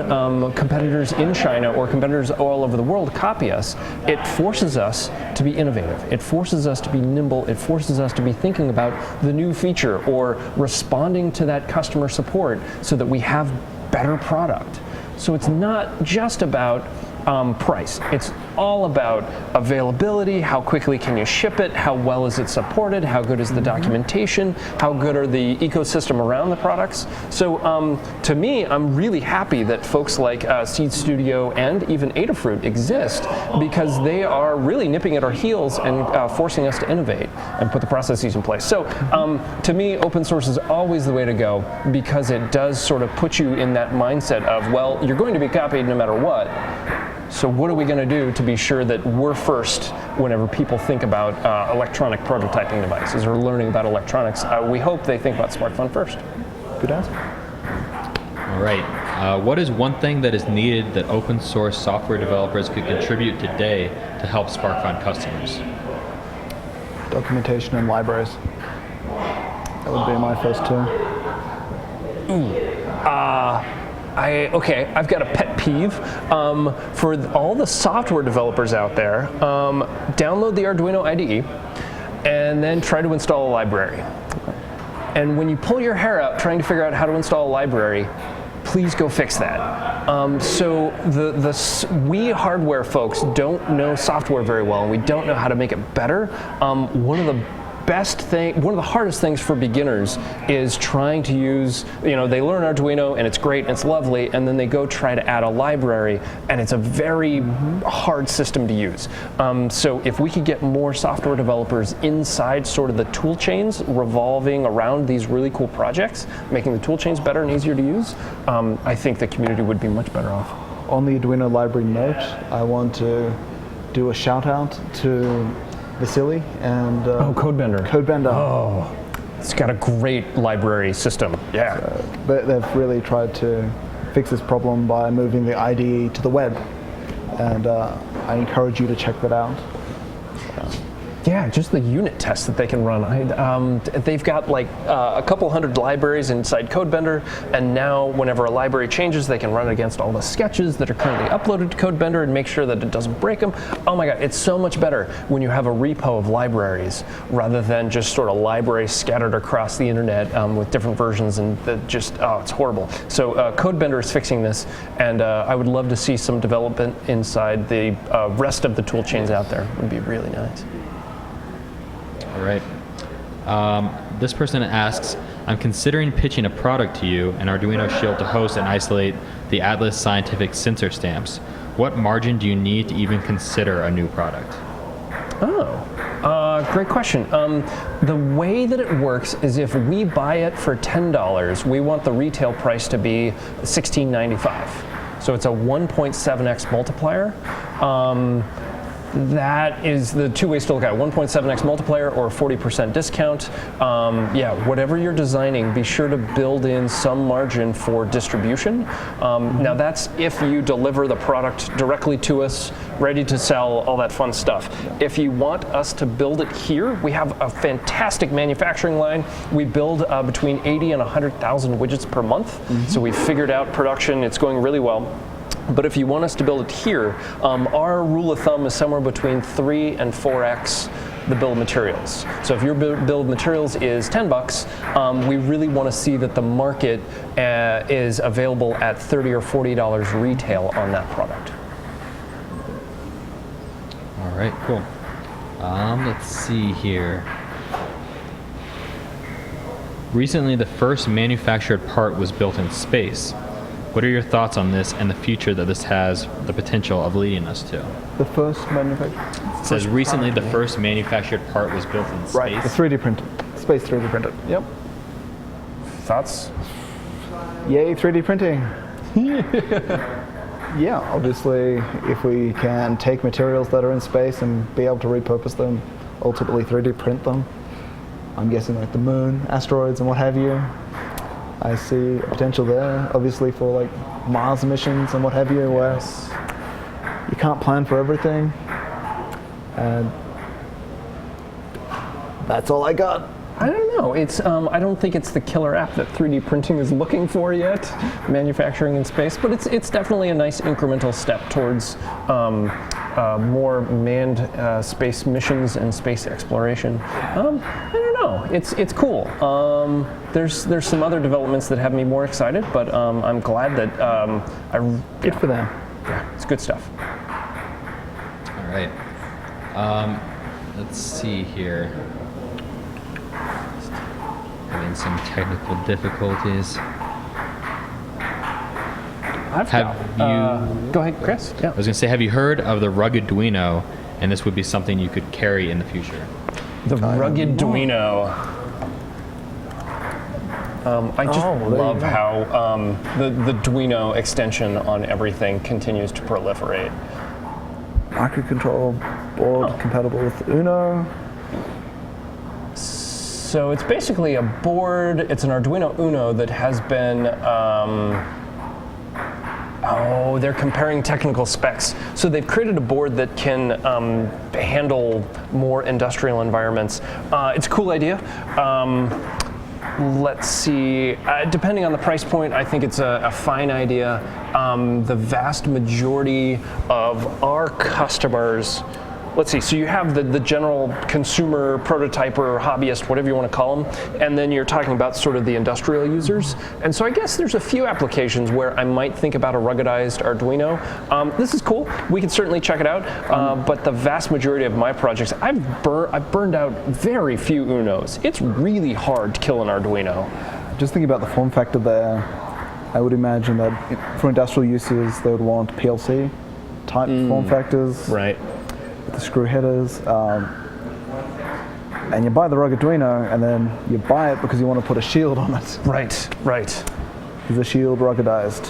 competitors in China or competitors all over the world copy us, it forces us to be innovative. It forces us to be nimble. It forces us to be thinking about the new feature or responding to that customer support so that we have better product. So it's not just about price. It's all about availability, how quickly can you ship it, how well is it supported, how good is the documentation, how good are the ecosystem around the products. So to me, I'm really happy that folks like Seed Studio and even Adafruit exist, because they are really nipping at our heels and forcing us to innovate and put the processes in place. So to me, open source is always the way to go, because it does sort of put you in that mindset of, well, you're going to be copied no matter what. So what are we going to do to be sure that we're first whenever people think about electronic prototyping devices or learning about electronics? We hope they think about SparkFun first. Good answer. All right. What is one thing that is needed that open source software developers could contribute today to help SparkFun customers? Documentation and libraries. That would be my first two. Okay, I've got a pet peeve for all the software developers out there. Download the Arduino IDE and then try to install a library. And when you pull your hair out trying to figure out how to install a library, please go fix that. So we hardware folks don't know software very well, and we don't know how to make it better. One of the hardest things for beginners is trying to use, they learn Arduino and it's great and it's lovely, and then they go try to add a library, and it's a very hard system to use. So if we could get more software developers inside sort of the tool chains revolving around these really cool projects, making the tool chains better and easier to use, I think the community would be much better off. On the Arduino library note, I want to do a shout out to Vasily and Codebender. Codebender. Oh, it's got a great library system. Yeah. They've really tried to fix this problem by moving the IDE to the web, and I encourage you to check that out. Yeah, just the unit tests that they can run. They've got like a couple hundred libraries inside Codebender, and now whenever a library changes, they can run it against all the sketches that are currently uploaded to Codebender and make sure that it doesn't break them. Oh my God, it's so much better when you have a repo of libraries rather than just sort of libraries scattered across the internet with different versions, and it's horrible. So Codebender is fixing this, and I would love to see some development inside the rest of the tool chains out there. It would be really nice. All right. This person asks, I'm considering pitching a product to you, an Arduino Shield to host and isolate the Atlas Scientific sensor stamps. What margin do you need to even consider a new product? Great question. The way that it works is if we buy it for $10, we want the retail price to be $16.95. So it's a 1.7x multiplier. That is the two ways to look at it, 1.7x multiplier or a 40% discount. Yeah, whatever you're designing, be sure to build in some margin for distribution. Now that's if you deliver the product directly to us, ready to sell, all that fun stuff. If you want us to build it here, we have a fantastic manufacturing line. We build between 80 and 100,000 widgets per month. So we figured out production, it's going really well. But if you want us to build it here, our rule of thumb is somewhere between 3 and 4x the bill of materials. So if your bill of materials is $10, we really want to see that the market is available at $30 or $40 retail on that product. All right, cool. Let's see here. Recently, the first manufactured part was built in space. What are your thoughts on this and the future that this has the potential of leading us to? The first manufactured? It says recently the first manufactured part was built in space. Right, the 3D printer. Space 3D printer. Yep. Thoughts? Yay, 3D printing. Yeah, obviously, if we can take materials that are in space and be able to repurpose them, ultimately 3D print them, I'm guessing like the moon, asteroids, and what have you, I see a potential there, obviously for like Mars missions and what have you, where you can't plan for everything. And that's all I got. I don't know. It's I don't think it's the killer app that 3D printing is looking for yet, manufacturing in space. But it's definitely a nice incremental step towards more manned space missions and space exploration. I don't know. It's cool. There's some other developments that have me more excited, but I'm glad that Good for them. Yeah, it's good stuff. All right. Let's see here. Having some technical difficulties. Go ahead, Chris. Yeah. I was going to say, have you heard of the rugged Arduino? And this would be something you could carry in the future. The rugged Arduino. I just love how the Arduino extension on everything continues to proliferate. Microcontrol board compatible with Uno. So it's basically a board, it's an Arduino Uno that has been, they're comparing technical specs. So they've created a board that can handle more industrial environments. It's a cool idea. Let's see, depending on the price point, I think it's a fine idea. The vast majority of our customers, let's see, so you have the general consumer, prototyper, hobbyist, whatever you want to call them, and then you're talking about sort of the industrial users. And so I guess there's a few applications where I might think about a ruggedized Arduino. This is cool, we can certainly check it out, but the vast majority of my projects, I've burned out very few Unos. It's really hard to kill an Arduino. Just thinking about the form factor there, I would imagine that for industrial uses, they would want PLC type form factors. Right. The screw headers, and you buy the rugged Arduino, and then you buy it because you want to put a shield on it. Right. Is the shield ruggedized?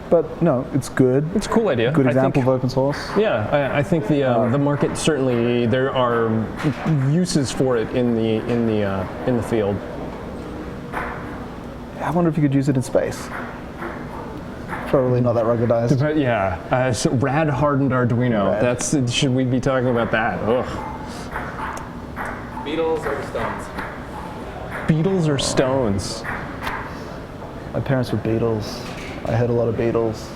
But no, it's good. It's a cool idea. Good example of open source. Yeah, I think the market, certainly there are uses for it in the field. I wonder if you could use it in space. Probably not that ruggedized. Yeah, so rad hardened Arduino. Rad. Should we be talking about that? Ugh. Beatles or Stones? Beatles or Stones? My parents were Beatles. I heard a lot of Beatles.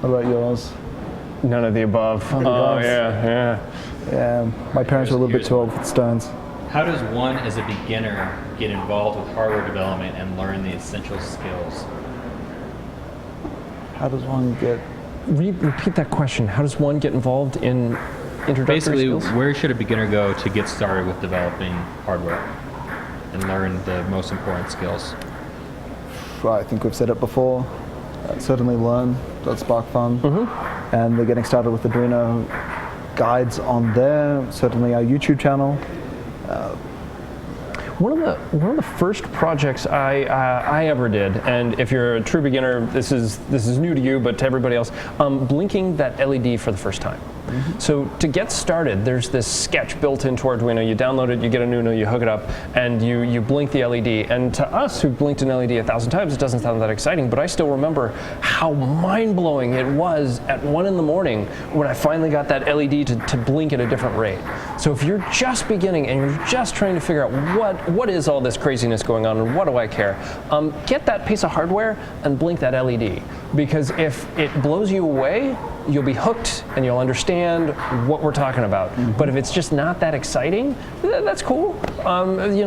What about yours? None of the above. Yeah. Yeah, my parents were a little bit too old for the Stones. How does one, as a beginner, get involved with hardware development and learn the essential skills? How does one get... Repeat that question. How does one get involved in introductory Basically, skills? where should a beginner go to get started with developing hardware and learn the most important skills? I think we've said it before. Certainly learn.SparkFun. And they're getting started with Arduino guides on there. Certainly our YouTube channel. One of the first projects I ever did, and if you're a true beginner, this is new to you, but to everybody else, blinking that LED for the first time. So to get started, there's this sketch built into Arduino. You download it, you get an Uno, you hook it up, and you blink the LED. And to us who blinked an LED 1,000 times, it doesn't sound that exciting, but I still remember how mind-blowing it was at 1 in the morning when I finally got that LED to blink at a different rate. So if you're just beginning and you're just trying to figure out what is all this craziness going on and what do I care, get that piece of hardware and blink that LED. Because if it blows you away, you'll be hooked and you'll understand what we're talking about. But if it's just not that exciting, that's cool.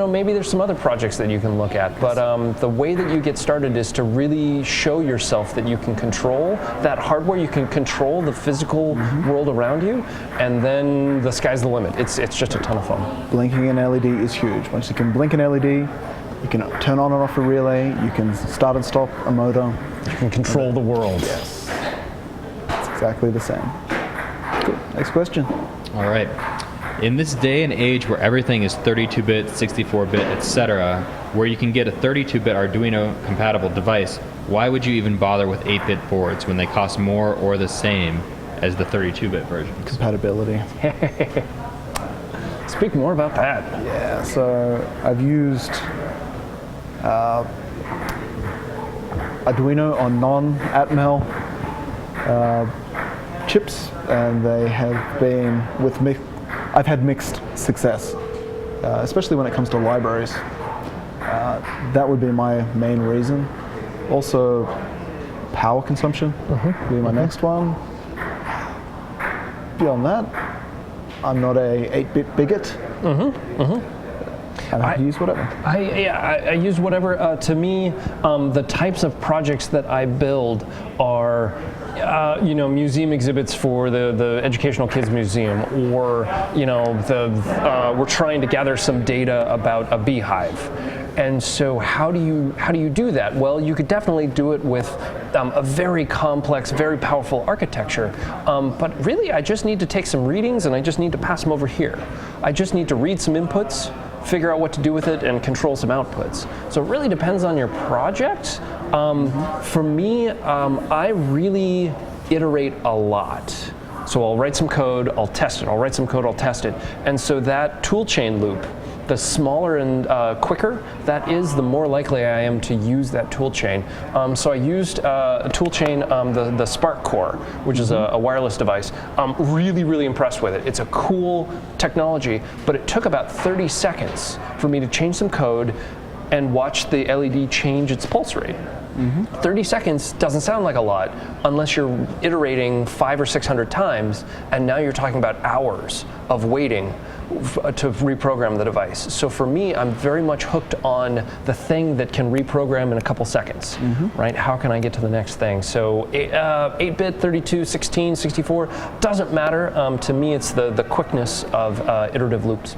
Maybe there's some other projects that you can look at. But the way that you get started is to really show yourself that you can control that hardware, you can control the physical world around you, and then the sky's the limit. It's just a ton of fun. Blinking an LED is huge. Once you can blink an LED, you can turn on and off a relay, you can start and stop a motor. You can control the world. Yes. It's exactly the same. Cool. Next question. All right. In this day and age where everything is 32-bit, 64-bit, etc., where you can get a 32-bit Arduino compatible device, why would you even bother with 8-bit boards when they cost more or the same as the 32-bit versions? Compatibility. Speak more about that. Yeah, so I've used Arduino on non-Atmel chips, and they have been I've had mixed success, especially when it comes to libraries. That would be my main reason. Also, power consumption would be my next one. Beyond that, I'm not a 8-bit bigot. I use whatever. I use whatever. To me, the types of projects that I build are, museum exhibits for the Educational Kids Museum, or we're trying to gather some data about a beehive. And so how do you do that? Well, you could definitely do it with a very complex, very powerful architecture. But really, I just need to take some readings and I just need to pass them over here. I just need to read some inputs, figure out what to do with it, and control some outputs. So it really depends on your project. For me, I really iterate a lot. So I'll write some code, I'll test it. I'll write some code, I'll test it. And so that toolchain loop, the smaller and quicker that is, the more likely I am to use that toolchain. So I used a toolchain, the Spark Core, which is a wireless device. Really, really impressed with it. It's a cool technology, but it took about 30 seconds for me to change some code and watch the LED change its pulse rate. 30 seconds doesn't sound like a lot unless you're iterating 500 or 600 times, and now you're talking about hours of waiting to reprogram the device. So for me, I'm very much hooked on the thing that can reprogram in a couple seconds, right? How can I get to the next thing? So 8-bit, 32, 16, 64, doesn't matter. To me, it's the quickness of iterative loops.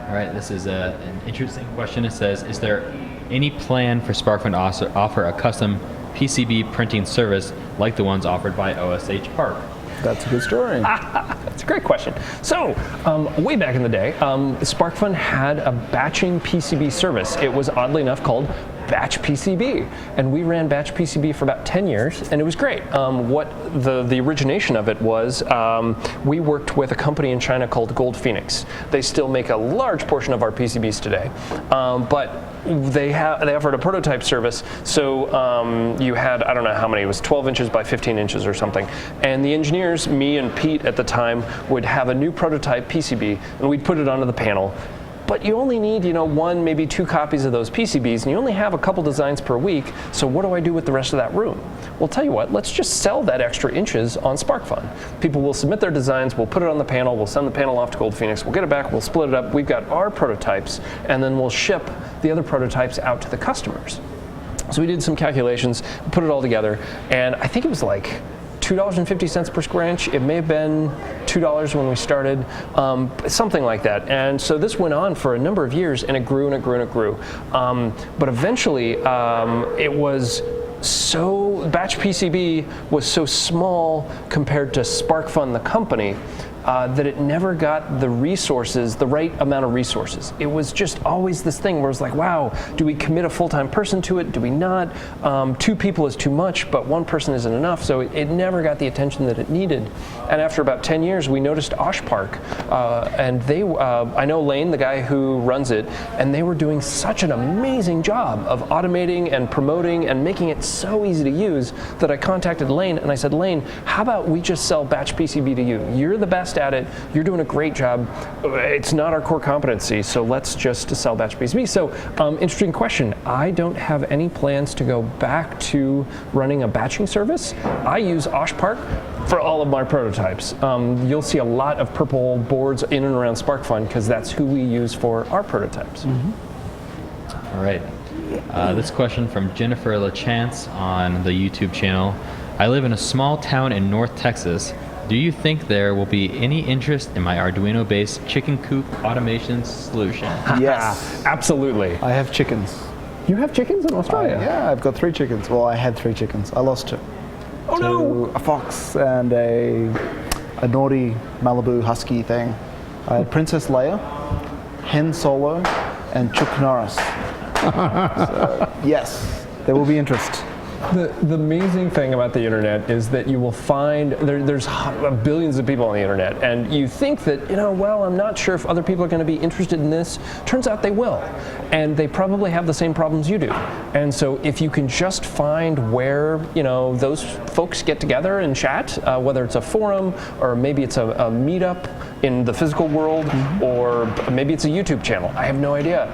All right, this is an interesting question. It says, is there any plan for SparkFun to offer a custom PCB printing service like the ones offered by OSH Park? That's a good story. That's a great question. So, way back in the day, SparkFun had a batching PCB service. It was oddly enough called Batch PCB, and we ran Batch PCB for about 10 years, and it was great. What the origination of it was, we worked with a company in China called Gold Phoenix. They still make a large portion of our PCBs today, but they offered a prototype service. So you had, I don't know how many, it was 12 inches by 15 inches or something, and the engineers, me and Pete at the time, would have a new prototype PCB, and we'd put it onto the panel. But you only need, one, maybe 2 copies of those PCBs, and you only have a couple designs per week, so what do I do with the rest of that room? Well, tell you what, let's just sell that extra inches on SparkFun. People will submit their designs, we'll put it on the panel, we'll send the panel off to Gold Phoenix, we'll get it back, we'll split it up, we've got our prototypes, and then we'll ship the other prototypes out to the customers. So we did some calculations, put it all together, and I think it was like $2.50 per square inch. It may have been $2 when we started, something like that. And so this went on for a number of years, and it grew and it grew and it grew. But eventually, it was Batch PCB was so small compared to SparkFun, the company, that it never got the resources, the right amount of resources. It was just always this thing where it's like, wow, do we commit a full-time person to it? Do we not? 2 people is too much, but 1 person isn't enough. So it never got the attention that it needed. And after about 10 years, we noticed Spark, and they, I know Lane, the guy who runs it, and they were doing such an amazing job of automating and promoting and making it so easy to use that I contacted Lane and I said, Lane, how about we just sell batch PCB to you? You're the best at it. You're doing a great job. It's not our core competency, so let's just sell batch PCB. So interesting question. I don't have any plans to go back to running a batching service. I use Spark for all of my prototypes. You'll see a lot of purple boards in and around SparkFun because that's who we use for our prototypes. All right. This question from Jennifer LaChance on the YouTube channel. I live in a small town in North Texas. Do you think there will be any interest in my Arduino-based chicken coop automation solution? Yes. Absolutely. I have chickens. You have chickens in Australia? Yeah, I've got 3 chickens. Well, I had 3 chickens. I lost 2. Oh no! A fox and a naughty Malibu husky thing. I had Princess Leia, Hen Solo, and Chuck Norris. So, yes, there will be interest. The amazing thing about the internet is that you will find there's billions of people on the internet, and you think that, well, I'm not sure if other people are going to be interested in this. Turns out they will, and they probably have the same problems you do. And so if you can just find where those folks get together and chat, whether it's a forum or maybe it's a meetup in the physical world, or maybe it's a YouTube channel. I have no idea.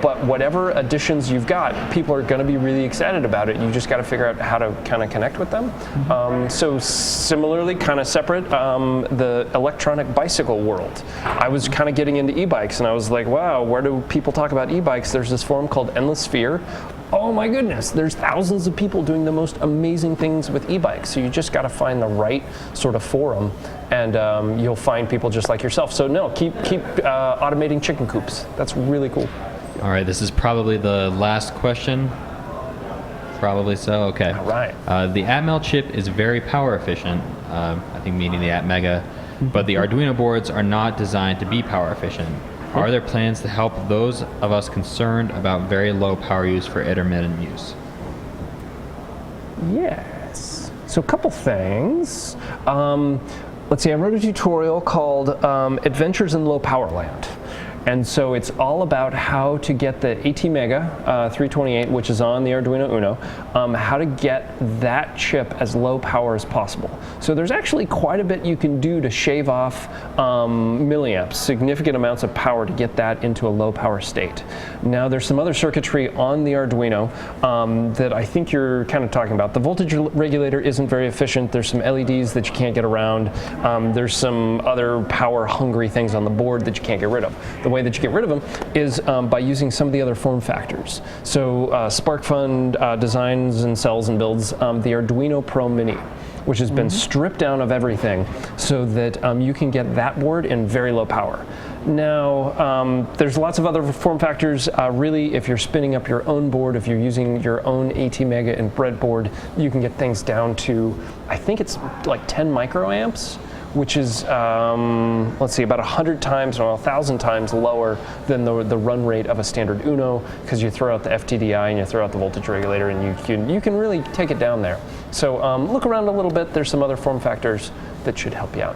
But whatever additions you've got, people are going to be really excited about it. You just got to figure out how to kind of connect with them. So similarly, kind of separate, the electronic bicycle world. I was kind of getting into e-bikes, and I was like, wow, where do people talk about e-bikes? There's this forum called Endless Sphere. Oh my goodness, there's thousands of people doing the most amazing things with e-bikes. So you just got to find the right sort of forum, and you'll find people just like yourself. So no, keep automating chicken coops. That's really cool. All right, this is probably the last question. Probably so, okay. All right. The Atmel chip is very power efficient, I think meaning the Atmega, but the Arduino boards are not designed to be power efficient. Are there plans to help those of us concerned about very low power use for intermittent use? Yes. So a couple things. Let's see, I wrote a tutorial called Adventures in Low Power Land. And so it's all about how to get the ATmega 328, which is on the Arduino Uno, how to get that chip as low power as possible. So there's actually quite a bit you can do to shave off milliamps, significant amounts of power to get that into a low power state. Now there's some other circuitry on the Arduino that I think you're kind of talking about. The voltage regulator isn't very efficient. There's some LEDs that you can't get around. There's some other power hungry things on the board that you can't get rid of. The way that you get rid of them is by using some of the other form factors. So SparkFun designs and sells and builds the Arduino Pro Mini, which has been stripped down of everything so that you can get that board in very low power. Now, there's lots of other form factors. Really, if you're spinning up your own board, if you're using your own ATmega and breadboard, you can get things down to, I think it's like 10 microamps, which is, let's see, about 100 times or 1,000 times lower than the run rate of a standard Uno, because you throw out the FTDI and you throw out the voltage regulator, and you can really take it down there. So look around a little bit. There's some other form factors that should help you out.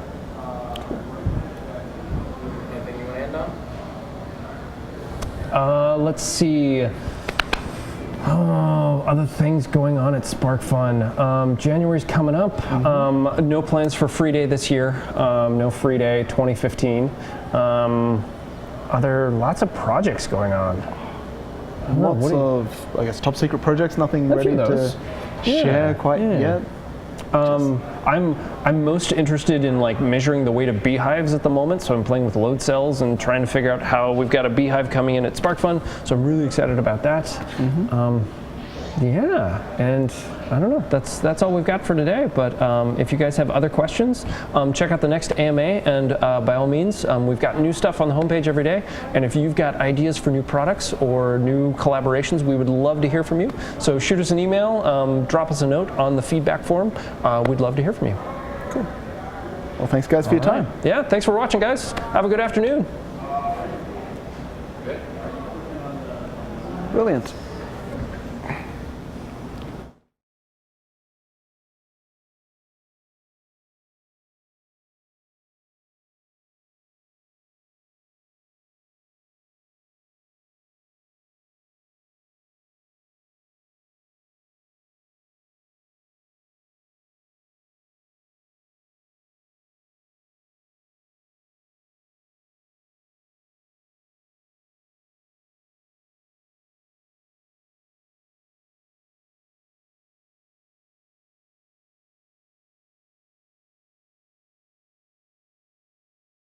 Anything you want to end on? Let's see. Oh, other things going on at SparkFun. January's coming up. No plans for free day this year. No free day 2015. Lots of projects going on. Lots of, I guess, top secret projects. Nothing ready to share quite yet. I'm most interested in measuring the weight of beehives at the moment, so I'm playing with load cells and trying to figure out how we've got a beehive coming in at SparkFun, so I'm really excited about that. Yeah, and I don't know, that's all we've got for today, but if you guys have other questions, check out the next AMA, and by all means, we've got new stuff on the homepage every day, and if you've got ideas for new products or new collaborations, we would love to hear from you. So shoot us an email, drop us a note on the feedback form. We'd love to hear from you. Cool. Well, thanks guys for your time. Yeah, thanks for watching, guys. Have a good afternoon. Brilliant.